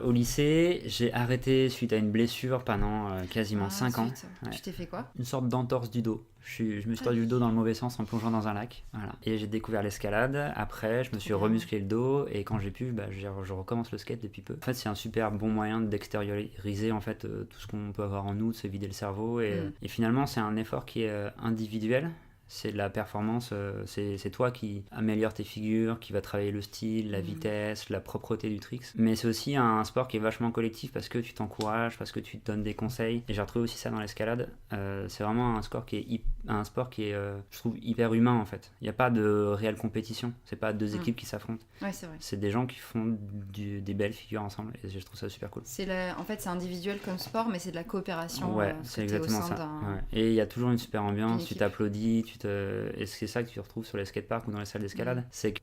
au lycée, j'ai arrêté suite à une blessure pendant quasiment 5 ans. Ouais. Tu t'es fait quoi ? Une sorte d'entorse du dos. Je me suis tordu le dos dans le mauvais sens en plongeant dans un lac. Voilà. Et j'ai découvert l'escalade. Après, je me suis remusclé le dos. Et quand j'ai pu, je recommence le skate depuis peu. En fait, c'est un super bon moyen d'extérioriser en fait, tout ce qu'on peut avoir en nous, de se vider le cerveau. Et finalement, c'est un effort qui est individuel. C'est de la performance, c'est toi qui améliore tes figures, qui va travailler le style, la vitesse, la propreté du trick. Mais c'est aussi un sport qui est vachement collectif parce que tu t'encourages, parce que tu te donnes des conseils. Et j'ai retrouvé aussi ça dans l'escalade. C'est vraiment un sport qui est, je trouve, hyper humain en fait. Il n'y a pas de réelle compétition. C'est pas deux équipes qui s'affrontent. Ouais, c'est vrai. C'est des gens qui font des belles figures ensemble. Et je trouve ça super cool. En fait, c'est individuel comme sport, mais c'est de la coopération. Ouais, c'est exactement ça. Ouais. Et il y a toujours une super ambiance. Tu t'applaudis, et c'est ça que tu retrouves sur les skateparks ou dans les salles d'escalade. C'est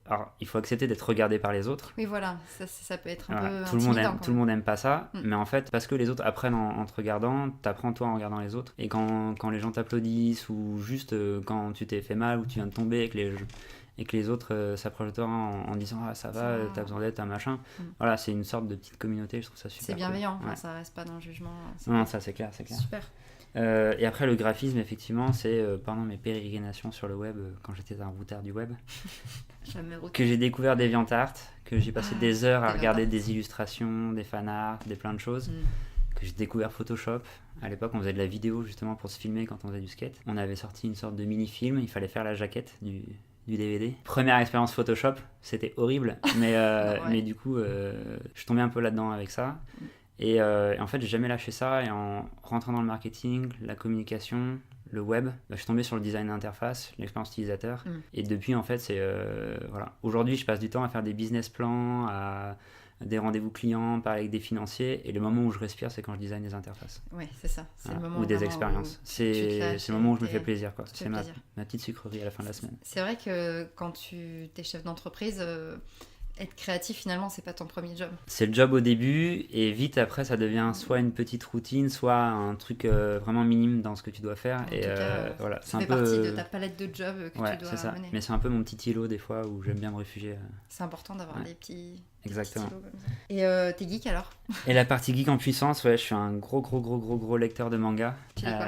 il faut accepter d'être regardé par les autres. Oui, voilà, ça peut être un peu tout le monde aime pas ça, mais en fait, parce que les autres apprennent en te regardant, t'apprends toi en regardant les autres. Et quand les gens t'applaudissent ou juste quand tu t'es fait mal ou tu viens de tomber et que les autres s'approchent de toi en disant « Ah, ça va, t'as besoin d'aide, t'as un machin ». Voilà, c'est une sorte de petite communauté, je trouve ça super C'est bienveillant, cool. ça reste pas dans le jugement. Non, ça c'est clair. Super. Et après le graphisme, effectivement, c'est pendant mes pérégrinations sur le web, quand j'étais un routard du web, que j'ai découvert DeviantArt, que j'ai passé des heures à regarder des illustrations, des fanarts, plein de choses, que j'ai découvert Photoshop. À l'époque, on faisait de la vidéo justement pour se filmer quand on faisait du skate. On avait sorti une sorte de mini-film, il fallait faire la jaquette du DVD. Première expérience Photoshop, c'était horrible, mais du coup, je suis tombé un peu là-dedans avec ça. Et en fait, j'ai jamais lâché ça. Et en rentrant dans le marketing, la communication, le web, je suis tombé sur le design d'interface, l'expérience utilisateur. Et depuis, en fait, c'est voilà. Aujourd'hui, je passe du temps à faire des business plans, à des rendez-vous clients, parler avec des financiers. Et le moment où je respire, c'est quand je design des interfaces. Ouais, c'est ça. C'est le moment ou des expériences. C'est le moment où je me fais plaisir, quoi. C'est ma petite sucrerie à la fin de la semaine. C'est vrai que quand tu es chef d'entreprise, être créatif, finalement, c'est pas ton premier job. C'est le job au début, et vite après, ça devient soit une petite routine, soit un truc vraiment minime dans ce que tu dois faire. En tout cas, voilà, ça fait partie de ta palette de jobs que tu dois c'est ça. mener. Mais c'est un peu mon petit îlot des fois où j'aime bien me réfugier. C'est important d'avoir des petits. Exactement. Petits îlots comme ça. Et t'es geek alors? Et la partie geek en puissance, je suis un gros lecteur de manga. Tu lis quoi?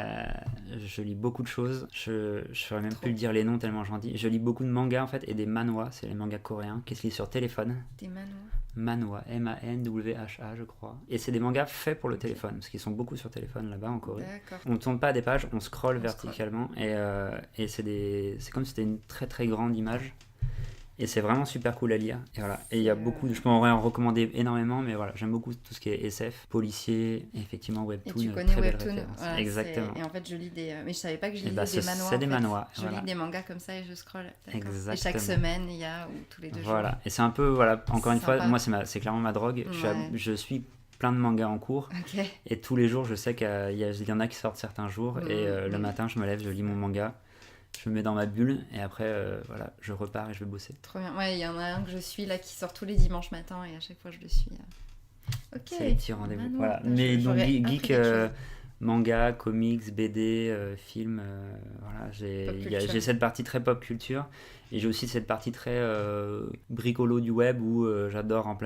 Je lis beaucoup de choses. Je saurais même plus dire les noms tellement j'en dis. Je lis beaucoup de mangas en fait et des manhwas, c'est les mangas coréens qui se lisent sur téléphone. Des manhwas? Manhwa, M-A-N-W-H-A, je crois. Et c'est des mangas faits pour le téléphone, parce qu'ils sont beaucoup sur téléphone là-bas en Corée. D'accord. On ne tourne pas des pages, on scrolle verticalement. Et c'est comme si c'était une très très grande image. Et c'est vraiment super cool à lire. Et voilà. Et il y a beaucoup, je peux en recommander énormément, mais voilà, j'aime beaucoup tout ce qui est SF, policier, et effectivement Webtoon. Et tu connais très belle Webtoon, référence. voilà, Exactement. Et en fait, je lis des. Mais je savais pas que je lisais c'est des manhwas. C'est des manhwas. Je lis des mangas comme ça et je scrolle. Exactement. Et chaque semaine, il y a, ou tous les 2 jours. Voilà. Et c'est un peu, voilà, encore une fois, sympa. moi, c'est clairement ma drogue. Ouais. Je suis plein de mangas en cours. Ok. Et tous les jours, je sais qu'il y en a qui sortent certains jours. Et le matin, je me lève, je lis mon manga. Je me mets dans ma bulle et après, voilà, je repars et je vais bosser. Trop bien. Ouais, il y en a un que je suis là qui sort tous les dimanches matin et à chaque fois je le suis. Ok. C'est les petits rendez-vous. Manon, Voilà. Mais donc, geek, quelque chose. manga, comics, BD, films, voilà, j'ai cette partie très pop culture. Et j'ai aussi cette partie très bricolo du web où j'adore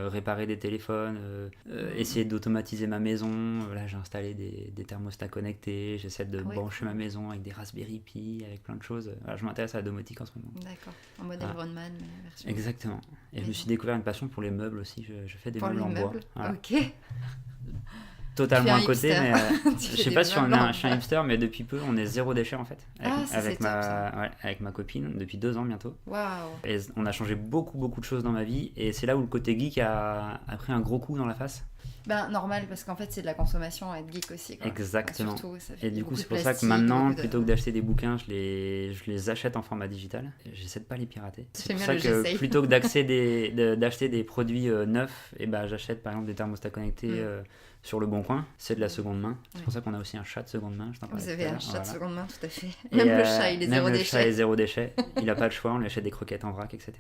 réparer des téléphones, essayer d'automatiser ma maison. Là, j'ai installé des thermostats connectés, j'essaie de brancher ma maison avec des Raspberry Pi, avec plein de choses. Voilà, je m'intéresse à la domotique en ce moment. D'accord, en mode Iron Man, mais version. Exactement. Et je me suis découvert une passion pour les meubles aussi. Je fais des meubles en bois. Voilà. Ok. Totalement à côté, mais je sais pas si je suis un hipster, mais depuis peu on est zéro déchet en fait avec ma copine depuis 2 ans bientôt. Waouh. Et on a changé beaucoup de choses dans ma vie et c'est là où le côté geek a pris un gros coup dans la face. Ben normal parce qu'en fait c'est de la consommation à être geek aussi quoi. Exactement. Surtout, ça fait et du coup c'est de pour ça que maintenant plutôt que d'acheter des bouquins je les achète en format digital. J'essaie de pas les pirater. C'est pour ça que plutôt que d'acheter des produits neufs, et ben j'achète par exemple des thermostats connectés sur le bon coin. C'est de la seconde main. C'est pour ça qu'on a aussi un chat de seconde main. Vous avez un chat de seconde main, tout à fait. Même le chat il est zéro déchet. Le chat est zéro déchet. Il a pas le choix, on lui achète des croquettes en vrac, etc.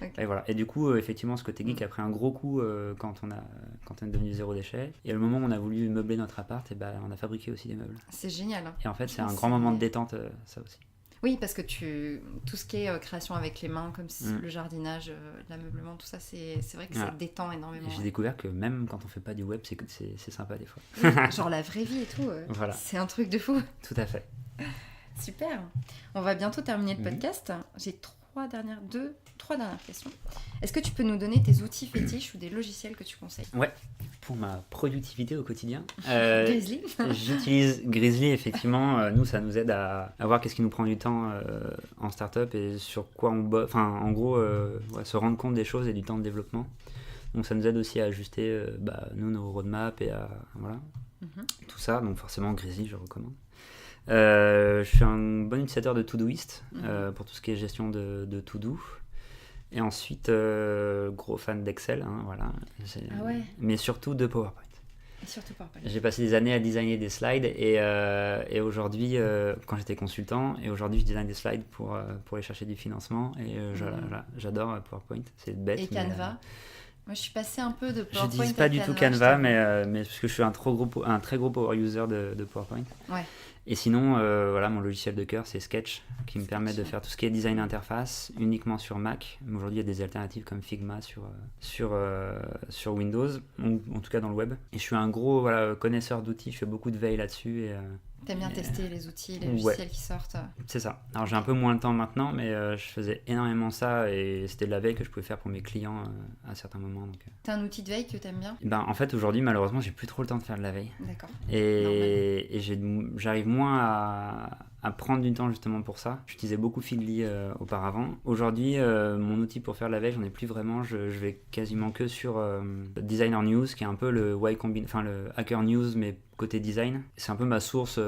Okay. Et voilà. Et du coup effectivement ce côté geek a pris un gros coup quand on est devenu zéro déchet. Et au moment où on a voulu meubler notre appart, et ben on a fabriqué aussi des meubles. C'est génial. Et en fait c'est un grand moment de détente ça aussi. Oui, parce que tout ce qui est création avec les mains, comme le jardinage, l'ameublement, tout ça, c'est vrai que ça détend énormément. J'ai découvert que même quand on fait pas du web, c'est sympa des fois. Genre la vraie vie et tout, voilà. C'est un truc de fou. Tout à fait. Super. On va bientôt terminer le podcast. J'ai trois dernières questions. Est-ce que tu peux nous donner tes outils fétiches ou des logiciels que tu conseilles ? Ouais. Pour ma productivité au quotidien, Grizzly. J'utilise Grizzly, effectivement. Nous, ça nous aide à voir qu'est-ce qui nous prend du temps en start-up et sur quoi on bosse. Enfin, en gros, se rendre compte des choses et du temps de développement. Donc, ça nous aide aussi à ajuster nos roadmaps et à tout ça. Donc, forcément, Grizzly, je recommande. Je suis un bon utilisateur de Todoist pour tout ce qui est gestion de to-do. Et ensuite, gros fan d'Excel, voilà. Mais surtout de PowerPoint. Et surtout PowerPoint. J'ai passé des années à designer des slides et aujourd'hui, quand j'étais consultant, et aujourd'hui je design des slides pour aller chercher du financement et j'adore PowerPoint, c'est bête. Et Canva moi je suis passée un peu de PowerPoint. Je n'utilise pas du tout Canva, mais parce que je suis un très gros power user de PowerPoint. Ouais. Et sinon, mon logiciel de cœur, c'est Sketch, qui me permet de faire tout ce qui est design interface uniquement sur Mac. Aujourd'hui, il y a des alternatives comme Figma sur Windows, ou en tout cas dans le web. Et je suis un gros connaisseur d'outils, je fais beaucoup de veille là-dessus. T'aimes bien tester les outils, les logiciels qui sortent. C'est ça. Alors j'ai un peu moins le temps maintenant, mais je faisais énormément ça et c'était de la veille que je pouvais faire pour mes clients à certains moments. T'as un outil de veille que t'aimes bien ? En fait, aujourd'hui, malheureusement, j'ai plus trop le temps de faire de la veille. D'accord. Et j'arrive moins à prendre du temps justement pour ça. J'utilisais beaucoup Feedly auparavant. Aujourd'hui, mon outil pour faire la veille, j'en ai plus vraiment. Je vais quasiment que sur Designer News, qui est un peu le Hacker News, mais côté design. C'est un peu ma source,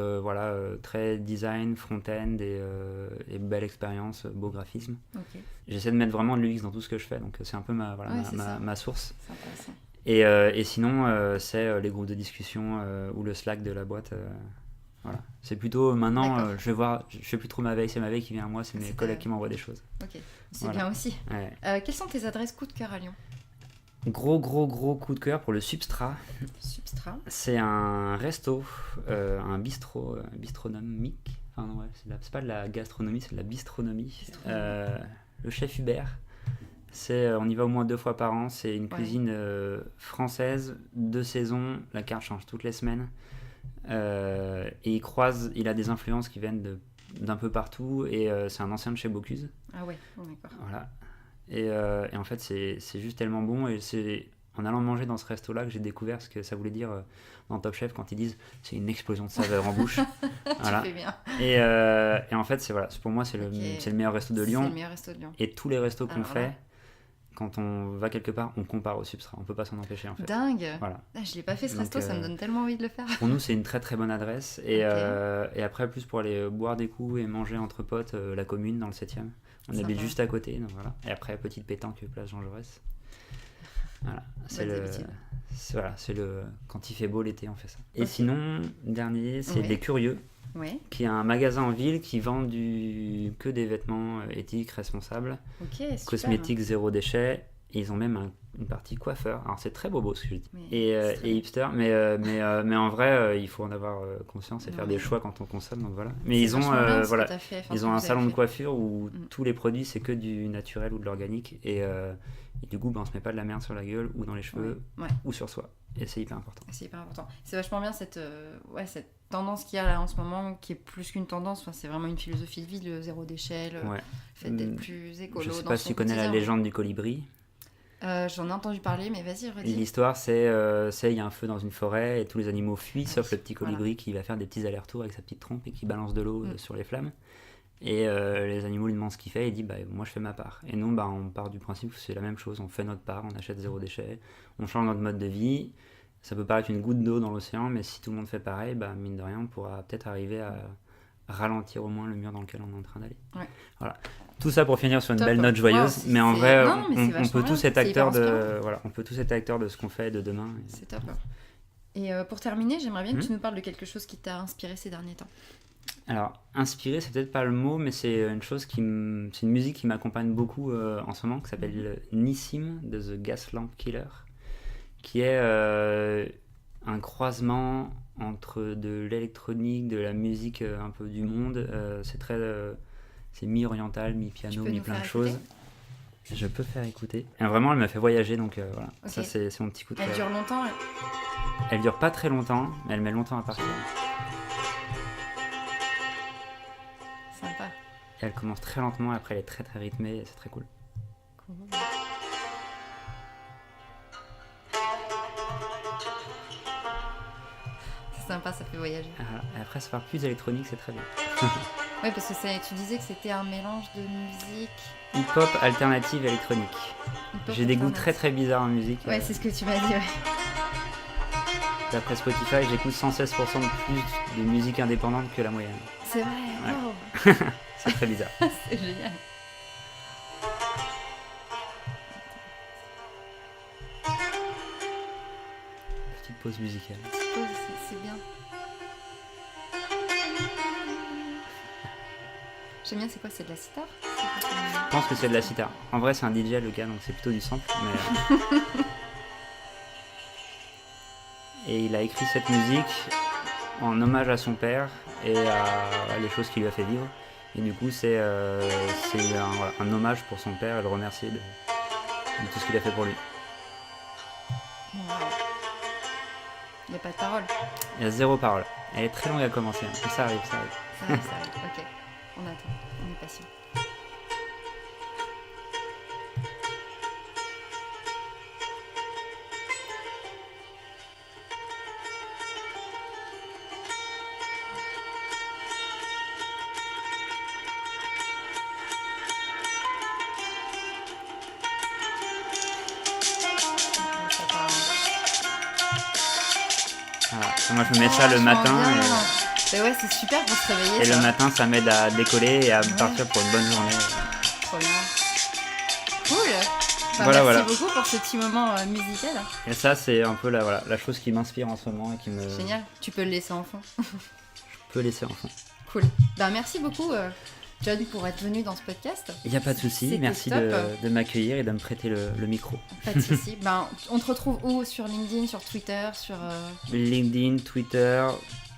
très design, front-end et belle expérience, beau graphisme. Okay. J'essaie de mettre vraiment de l'UX dans tout ce que je fais, donc c'est un peu ma source. C'est intéressant. Et sinon, c'est les groupes de discussion ou le Slack de la boîte. Voilà. C'est plutôt maintenant, je fais plus trop ma veille, c'est ma veille qui vient à moi, c'est mes collègues qui m'envoient des choses. Ok, c'est bien aussi. Ouais. Quelles sont tes adresses coup de cœur à Lyon ? Gros coup de cœur pour le Substrat. Substrat. C'est un resto, un bistrot bistronomique. Enfin non, c'est pas de la gastronomie, c'est de la bistronomie. Le chef Hubert. On y va au moins 2 fois par an. C'est une cuisine française, de saison. La carte change toutes les semaines. Et il a des influences qui viennent d'un peu partout. Et c'est un ancien de chez Bocuse. Ah ouais, d'accord. Voilà. Et en fait, c'est juste tellement bon. Et c'est en allant manger dans ce resto-là que j'ai découvert ce que ça voulait dire dans Top Chef quand ils disent c'est une explosion de saveurs en bouche. Voilà. Tu fais bien. Et en fait, pour moi, c'est le meilleur resto de Lyon. C'est le meilleur resto de Lyon. Et tous les restos qu'on Alors fait, là. quand on va quelque part, on compare au substrat. On peut pas s'en empêcher en fait. Dingue. Voilà. Ah, je l'ai pas fait ce Donc, resto, ça me donne tellement envie de le faire. Pour nous, c'est une très très bonne adresse. Et, Ok. et après, plus pour aller boire des coups et manger entre potes, la commune dans le 7e. On Sympa. habite juste à côté, donc voilà. Et après, petite pétanque, place Jean Jaurès. Voilà, c'est le quand il fait beau l'été, on fait ça. Et Ok. sinon, dernier, c'est Ouais. Les Curieux, Ouais. qui est un magasin en ville qui vend que des vêtements éthiques, responsables, Ok, super. cosmétiques zéro déchet. Et ils ont même une partie coiffeur. Alors c'est très bobo ce que je dis. Oui, Et c'est très et bien. hipster, mais en vrai, il faut en avoir conscience et faire Ouais. des choix quand on consomme. Donc voilà. Mais C'est ils ont vachement bien ce que voilà, t'as fait, enfin, ils ce ont que un vous salon avez de fait. coiffure où Mm. tous les produits c'est que du naturel ou de l'organique et du coup on se met pas de la merde sur la gueule ou dans les cheveux Ouais. ou sur soi. Et c'est hyper important. C'est hyper important. C'est vachement bien cette tendance qu'il y a là en ce moment, qui est plus qu'une tendance, enfin, c'est vraiment une philosophie de vie, le zéro déchet, le Ouais. fait d'être plus écolo. Je sais dans pas son si tu connais la quotidien. légende du colibri. J'en ai entendu parler, mais vas-y, redis. L'histoire, c'est il y a un feu dans une forêt et tous les animaux fuient, Ah sauf oui, le petit colibri qui va faire des petits allers-retours avec sa petite trompe et qui balance de l'eau Mm. sur les flammes. Et les animaux lui demandent ce qu'il fait et il dit moi je fais ma part. Et nous on part du principe que c'est la même chose, on fait notre part, on achète zéro déchet, on change notre mode de vie. Ça peut paraître une goutte d'eau dans l'océan, mais si tout le monde fait pareil, mine de rien, on pourra peut-être arriver à ralentir au moins le mur dans lequel on est en train d'aller. Ouais. Voilà. Tout ça pour finir sur une Top. belle note joyeuse, Wow, mais en vrai, non, mais c'est on vachement peut bien, tous être c'est hyper acteurs inspirant. on peut tous être acteurs de ce qu'on fait de demain. C'est top. Et pour terminer, j'aimerais bien que Mm. tu nous parles de quelque chose qui t'a inspiré ces derniers temps. Alors, inspiré, c'est peut-être pas le mot, mais c'est une chose c'est une musique qui m'accompagne beaucoup en ce moment, qui s'appelle Nissim de The Gas Lamp Killer, qui est un croisement entre de l'électronique, de la musique un peu du monde. C'est mi-oriental, Tu mi-piano, peux nous mi-plein faire de choses. écouter ? Je peux faire écouter. Et vraiment, elle m'a fait voyager, donc voilà. Ok. Ça, c'est mon petit coup de Elle cœur. dure longtemps. Elle dure pas très longtemps, mais elle met longtemps à partir. Sympa. Et elle commence très lentement, après elle est très très rythmée, et c'est très cool. Cool. C'est sympa, ça fait voyager. Et après, ça part plus électronique, c'est très bien. Ouais, parce que tu disais que c'était un mélange de musique. Hip-hop alternative électronique. hip-hop J'ai des goûts alternative. très très bizarres en musique. Ouais, c'est ce que tu m'as dit, ouais. D'après Spotify, j'écoute 116% de plus de musique indépendante que la moyenne. C'est vrai, Ouais. wow. C'est très bizarre. C'est génial. Petite pause musicale. Oh, c'est bien. J'aime bien, c'est quoi? C'est de la sitar? Je pense que c'est de la sitar. En vrai, c'est un DJ le gars, donc c'est plutôt du sample. Mais... Et il a écrit cette musique en hommage à son père et à les choses qu'il lui a fait vivre. Et du coup, c'est un hommage pour son père et le remercier de tout ce qu'il a fait pour lui. Wow. Il n'y a pas de parole. Il y a zéro parole. Elle est très longue à commencer, hein. Mais ça arrive, ça arrive. Ça arrive, ça arrive. Ok, on attend, on est patient. Ça part. Voilà. Moi, je me mets ça le Vachement matin. bien. Mais ouais, c'est super pour se réveiller. Et ça. le matin, ça m'aide à décoller et à Ouais. partir pour une bonne journée. Trop bien. Cool. Bah, Voilà, merci voilà. beaucoup pour ce petit moment musical. Et ça, c'est un peu la chose qui m'inspire en ce moment et qui me Génial. Tu peux le laisser en fond. peut laisser en fond. Cool. Bah, merci beaucoup, John, pour être venu dans ce podcast. Il n'y a pas de souci. C'était Merci top. de m'accueillir et de me prêter le micro. Pas de soucis. Ben, on te retrouve où? Sur LinkedIn, sur Twitter, sur LinkedIn, Twitter,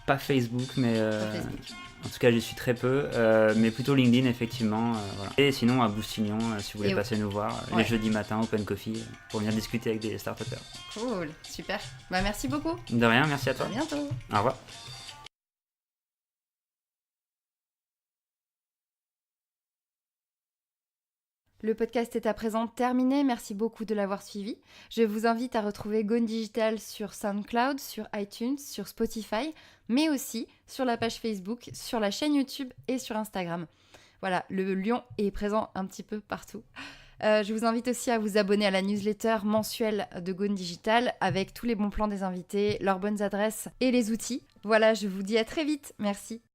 pas Facebook, mais sur Facebook. en tout cas, j'y suis très peu, mais plutôt LinkedIn, effectivement. Voilà. Et sinon, à Boustignon, si vous voulez Et passer nous voir, ouais. les jeudis matins, Open Coffee, pour venir discuter avec des start-upers. Cool. Super. Bah, merci beaucoup. De rien, merci à toi. À bientôt. Au revoir. Le podcast est à présent terminé, merci beaucoup de l'avoir suivi. Je vous invite à retrouver Gone Digital sur SoundCloud, sur iTunes, sur Spotify, mais aussi sur la page Facebook, sur la chaîne YouTube et sur Instagram. Voilà, le lion est présent un petit peu partout. Je vous invite aussi à vous abonner à la newsletter mensuelle de Gone Digital avec tous les bons plans des invités, leurs bonnes adresses et les outils. Voilà, je vous dis à très vite, merci.